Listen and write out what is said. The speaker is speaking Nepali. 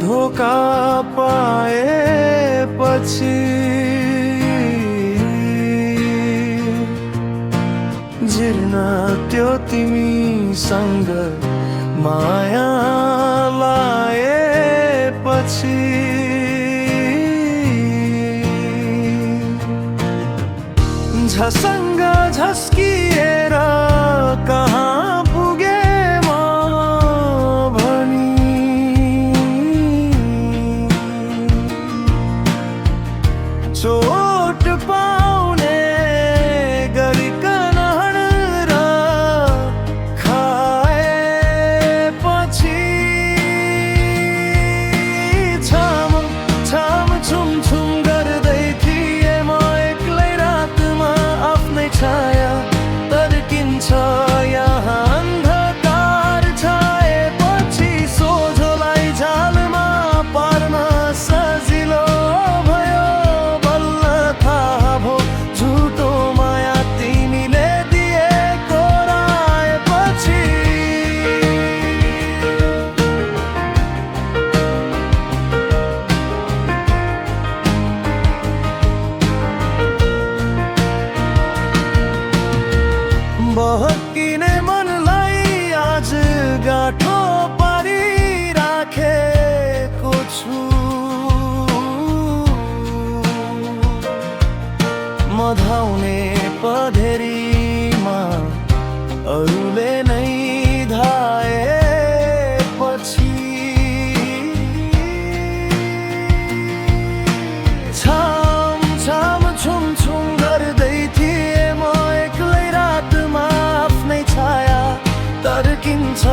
धोका पाएपछि जिर्न त्यो तिमीसँग माया लाएपछि झसङ्ग झस्किएर कहाँ पुगे म भनी चोट पाउने गरिकन हडेर खाएपछि छाम छाम छुम छुम गर्दै थिए म एक्लै रातमा आफ्नै छाया तर्किन्छ यहाँ अन्धकार छाएपछि सोझोलाई झालमा पार्न सजिलो भयो बल्ल थाहा भो झुटो माया तिमीले दिएको राएपछि बहकिने मनलाई आज गाँठो पारिराखेको छु म धाउने पधेरीमा अरूले नै धाएपछि छाम छाम छुम छुम गर्दै थिए म एक्लै रातमा आफ्नै छाया तर्किन्छ